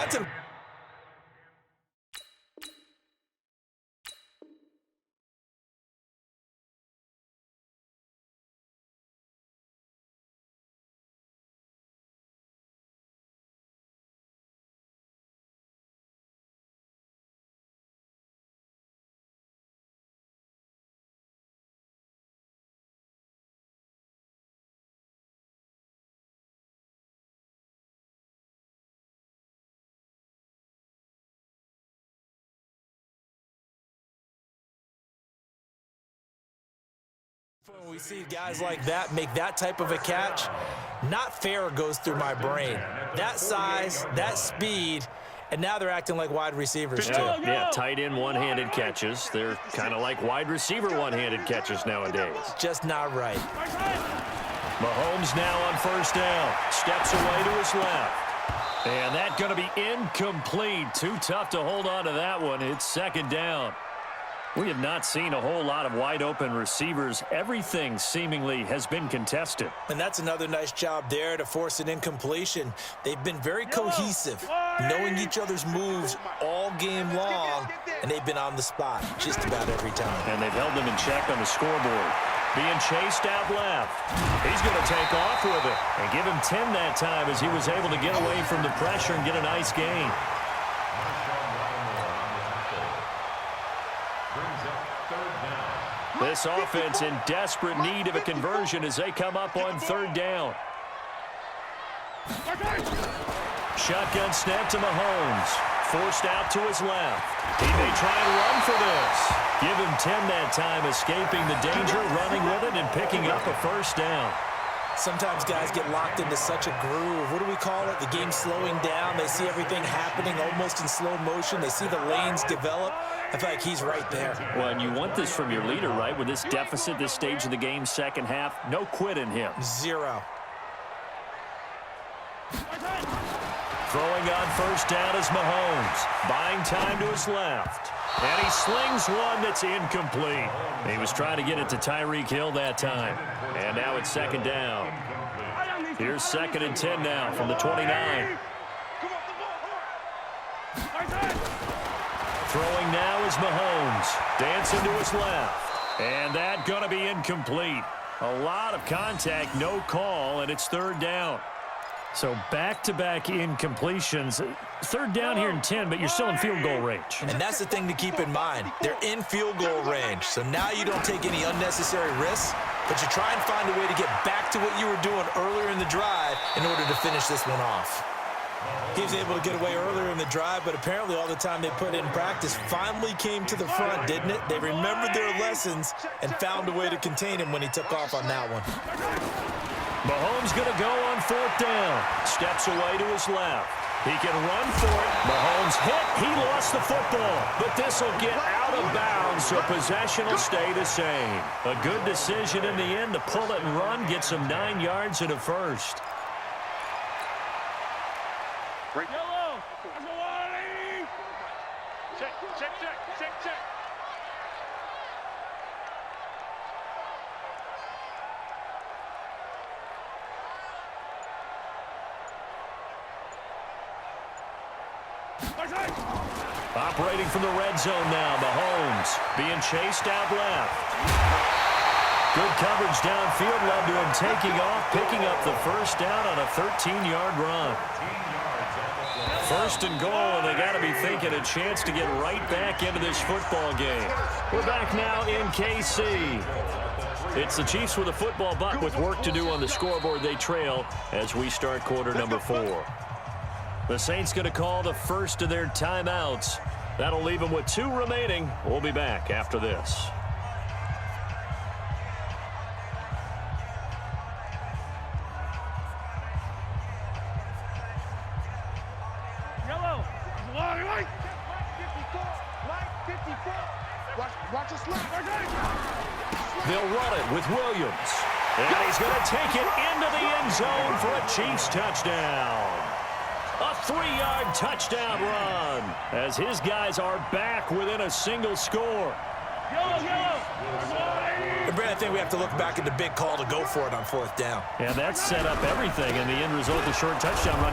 got to... When we see guys like that make that type of a catch, not fair goes through my brain. That size, that speed, and now they're acting like wide receivers too. Yeah, tight end one-handed catches. They're kind of like wide receiver one-handed catches nowadays. Just not right. Mahomes now on first down. Steps away to his left. And that's going to be incomplete. Too tough to hold on to that one. It's second down. We have not seen a whole lot of wide-open receivers. Everything seemingly has been contested. And that's another nice job there to force an incompletion. They've been very cohesive, knowing each other's moves all game long, and they've been on the spot just about every time. And they've held them in check on the scoreboard. Being chased out left. He's going to take off with it and give him 10 that time as he was able to get away from the pressure and get a nice gain. This offense in desperate need of a conversion as they come up on third down. Shotgun snap to Mahomes. Forced out to his left. He may try and run for this. Give him 10 that time, escaping the danger, running with it, and picking up a first down. Sometimes guys get locked into such a groove. What do we call it? The game's slowing down. They see everything happening almost in slow motion. They see the lanes develop. I feel like he's right there. Well, and you want this from your leader, right? With this deficit, this stage of the game, second half, no quit in him. Zero. Throwing on first down is Mahomes. Buying time to his left. And he slings one that's incomplete. He was trying to get it to Tyreek Hill that time. And now it's second down. Here's second and 10 now from the 29. Throwing now is Mahomes. Dancing to his left. And that's going to be incomplete. A lot of contact, no call, and it's third down. So back-to-back incompletions. Third down here in 10, but you're still in field goal range. And that's the thing to keep in mind. They're in field goal range. So now you don't take any unnecessary risks, but you try and find a way to get back to what you were doing earlier in the drive in order to finish this one off. He was able to get away earlier in the drive, but apparently all the time they put in practice finally came to the front, didn't it? They remembered their lessons and found a way to contain him when he took off on that one. Mahomes going to go on fourth down. Steps away to his left. He can run for it. Mahomes hit. He lost the football. But this will get out of bounds, so possession will stay the same. A good decision in the end to pull it and run. Get some 9 yards and a first. Yellow. Check. Operating from the red zone now, Mahomes being chased out left. Good coverage downfield led to him taking off, picking up the first down on a 13-yard run. First and goal, and they got to be thinking a chance to get right back into this football game. We're back now in KC. It's the Chiefs with a football, but with work to do on the scoreboard, they trail as we start quarter number 4. The Saints going to call the first of their timeouts. That'll leave them with 2 remaining. We'll be back after this. Yellow. Light 54. Watch us left. They'll run it with Williams. And he's going to take it into the end zone for a Chiefs touchdown. A 3-yard touchdown run as his guys are back within a single score. And Brad, I think we have to look back at the big call to go for it on fourth down. And that set up everything in the end result, the short touchdown run.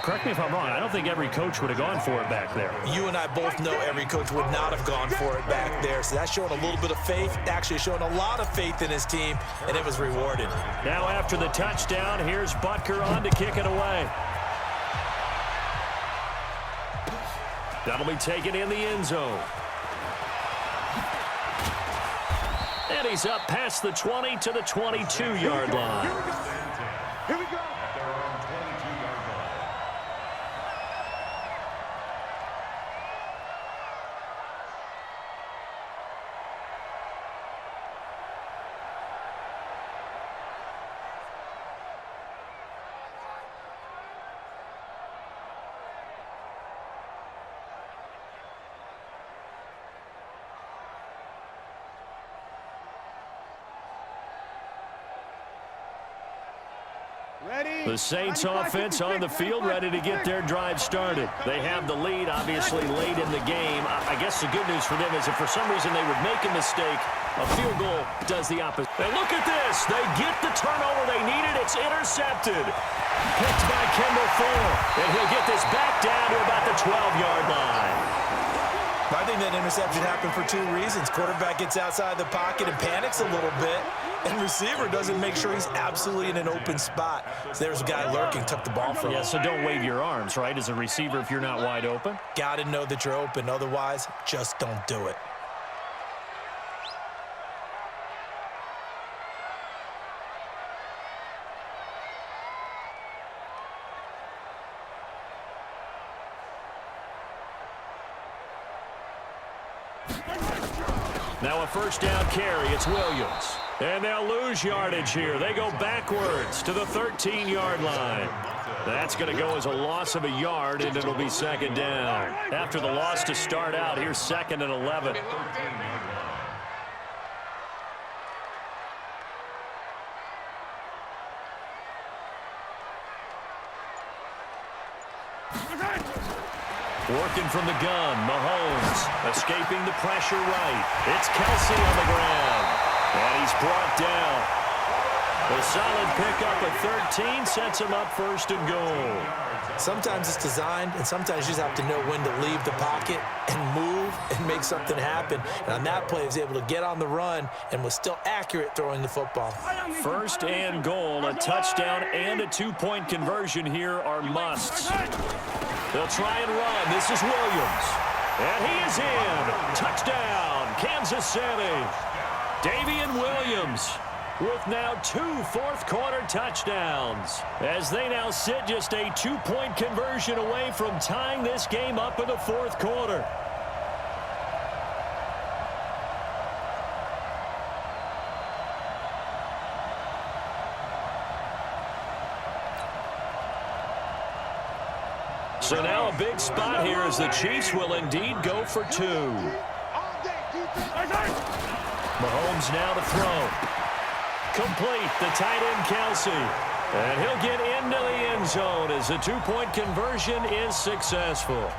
Correct me if I'm wrong. I don't think every coach would have gone for it back there. You and I both know every coach would not have gone for it back there. So that's showing a little bit of faith, actually showing a lot of faith in his team, and it was rewarded. Now after the touchdown, here's Butker on to kick it away. That'll be taken in the end zone. And he's up past the 20 to the 22-yard line. Here we go. The Saints offense on the field, ready to get their drive started. They have the lead, obviously, late in the game. I guess the good news for them is if for some reason they would make a mistake, a field goal does the opposite. And look at this. They get the turnover they needed. It's intercepted. Picked by Kendall Fuller. And he'll get this back down to about the 12-yard line. I think that interception happened for two reasons. Quarterback gets outside the pocket and panics a little bit, and receiver doesn't make sure he's absolutely in an open spot. So there's a guy lurking, took the ball from him. Yeah, so don't wave your arms, right, as a receiver if you're not wide open. Got to know that you're open. Otherwise, just don't do it. Now a first down carry. It's Williams. And they'll lose yardage here. They go backwards to the 13-yard line. That's going to go as a loss of a yard, and it'll be second down. After the loss to start out, here's 2nd and 11. Working from the gun, Mahomes escaping the pressure right. It's Kelsey on the ground, and he's brought down. A solid pickup at 13 sets him up 1st and goal. Sometimes it's designed, and sometimes you just have to know when to leave the pocket and move and make something happen. And on that play, he was able to get on the run and was still accurate throwing the football. 1st and goal, a touchdown and a 2-point conversion here are musts. They'll try and run. This is Williams. And he is in. Touchdown, Kansas City. Davian Williams with now 2 fourth-quarter touchdowns, as they now sit just a 2-point conversion away from tying this game up in the 4th quarter. So now a big spot here as the Chiefs will indeed go for 2. Mahomes now to throw. Complete, the tight end Kelsey. And he'll get into the end zone as the 2-point conversion is successful.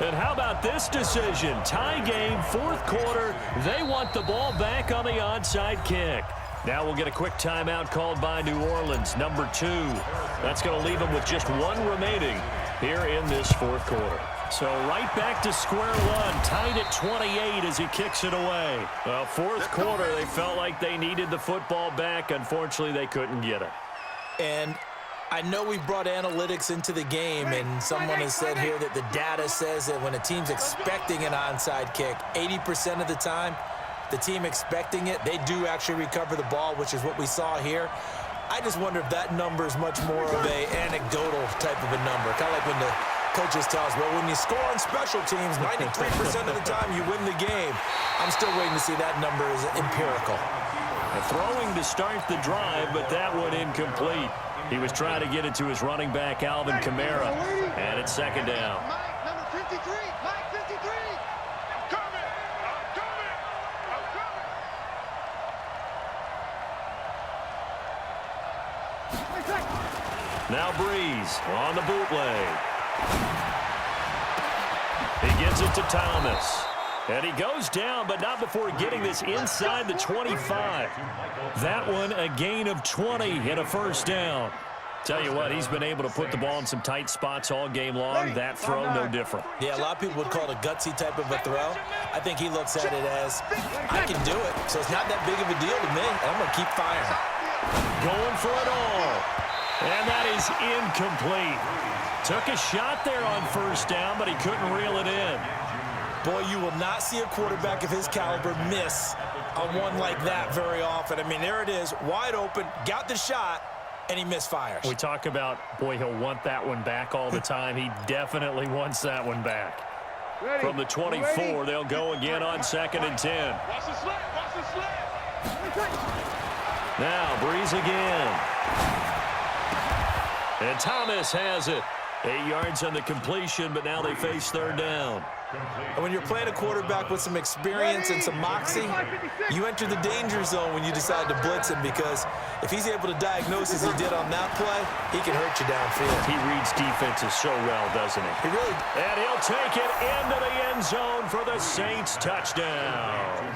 And how about this decision? Tie game, 4th quarter. They want the ball back on the onside kick. Now we'll get a quick timeout called by New Orleans, number 2. That's going to leave them with just 1 remaining here in this 4th quarter. So right back to square one, tied at 28 as he kicks it away. Well, 4th quarter, they felt like they needed the football back. Unfortunately, they couldn't get it. And I know we brought analytics into the game, and someone has said here that the data says that when a team's expecting an onside kick, 80% of the time, the team expecting it, they do actually recover the ball, which is what we saw here. I just wonder if that number is much more of a anecdotal type of a number. Kind of like when the coaches tell us, well, when you score on special teams, 93% of the time you win the game. I'm still waiting to see that number is empirical. Throwing to start the drive, but that one incomplete. He was trying to get it to his running back, Alvin Kamara, and it's 2nd down. Mike, number 53. Mike, 53. I'm coming. I'm coming. I'm coming. Now Breeze on the bootleg. He gets it to Thomas. And he goes down, but not before getting this inside the 25. That one a gain of 20 and a first down. Tell you what, he's been able to put the ball in some tight spots all game long. That throw, no different. Yeah, a lot of people would call it a gutsy type of a throw. I think he looks at it as, I can do it, so it's not that big of a deal to me. I'm going to keep firing. Going for it all. And that is incomplete. Took a shot there on first down, but he couldn't reel it in. Boy, you will not see a quarterback of his caliber miss on one like that very often. I mean, there it is, wide open, got the shot, and he misfires. We talk about, boy, he'll want that one back all the time. He definitely wants that one back. From the 24, they'll go again on 2nd and 10. Watch the slip, watch the slip. Now, Breeze again. And Thomas has it. 8 yards on the completion, but now they face 3rd down. And when you're playing a quarterback with some experience and some moxie, you enter the danger zone when you decide to blitz him, because if he's able to diagnose as he did on that play, he can hurt you downfield. He reads defenses so well, doesn't he? He really... And he'll take it into the end zone for the Saints touchdown.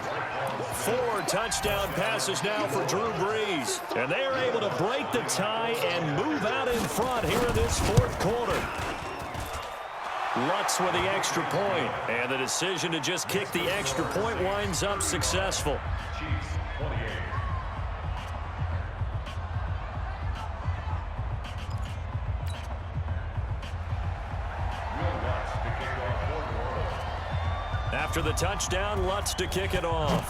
4 touchdown passes now for Drew Brees. And they are able to break the tie and move out in front here in this 4th quarter. Lutz with the extra point, and the decision to just kick the extra point winds up successful. After the touchdown, Lutz to kick it off.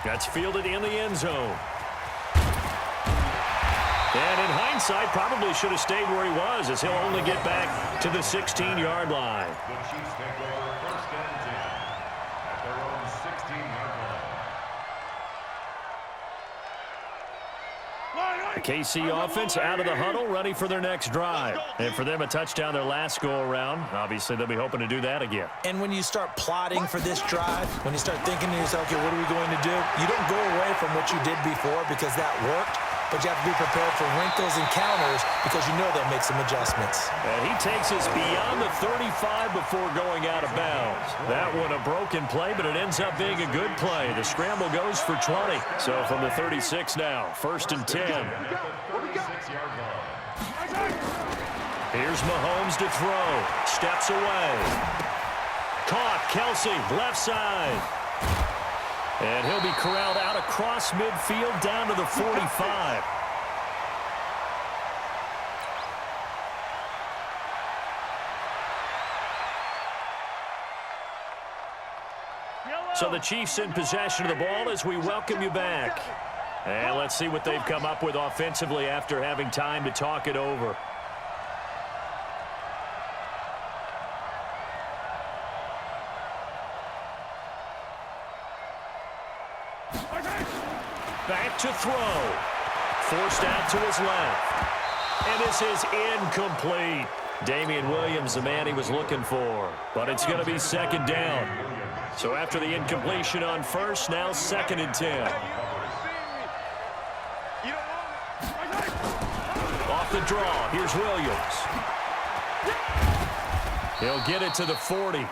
That's fielded in the end zone. And in hindsight, probably should have stayed where he was, as he'll only get back to the 16-yard line. The Chiefs take over 1st and 10 at their own 16-yard line. The KC offense out of the huddle, ready for their next drive. And for them, a touchdown their last go-around. Obviously, they'll be hoping to do that again. And when you start plotting for this drive, when you start thinking to yourself, okay, what are we going to do? You don't go away from what you did before because that worked. But you have to be prepared for wrinkles and counters because you know they'll make some adjustments. And he takes us beyond the 35 before going out of bounds. That one a broken play, but it ends up being a good play. The scramble goes for 20. So from the 36 now, 1st and 10. Here's Mahomes to throw. Steps away. Caught. Kelsey, left side. And he'll be corralled out across midfield down to the 45. So the Chiefs in possession of the ball as we welcome you back. And let's see what they've come up with offensively after having time to talk it over. Back to throw. Forced out to his left. And this is incomplete. Damian Williams, the man he was looking for. But it's going to be 2nd down. So after the incompletion on 1st, now 2nd and 10. Off the draw, here's Williams. He'll get it to the 40.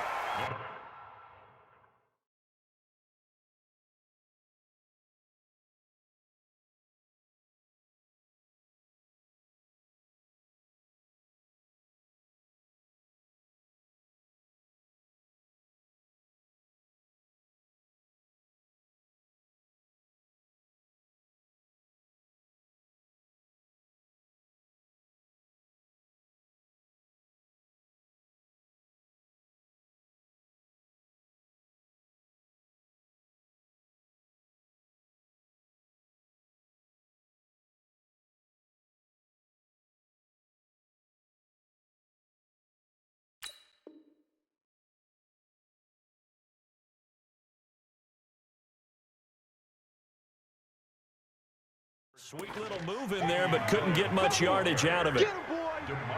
Sweet little move in there, but couldn't get much yardage out of it. Get him, boy.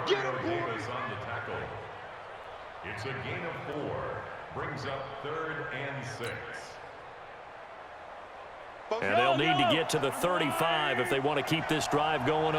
Get him, boy. Davis on the tackle. It's a gain of 4. Brings up 3rd and 6. And they'll need to get to the 35 if they want to keep this drive going on.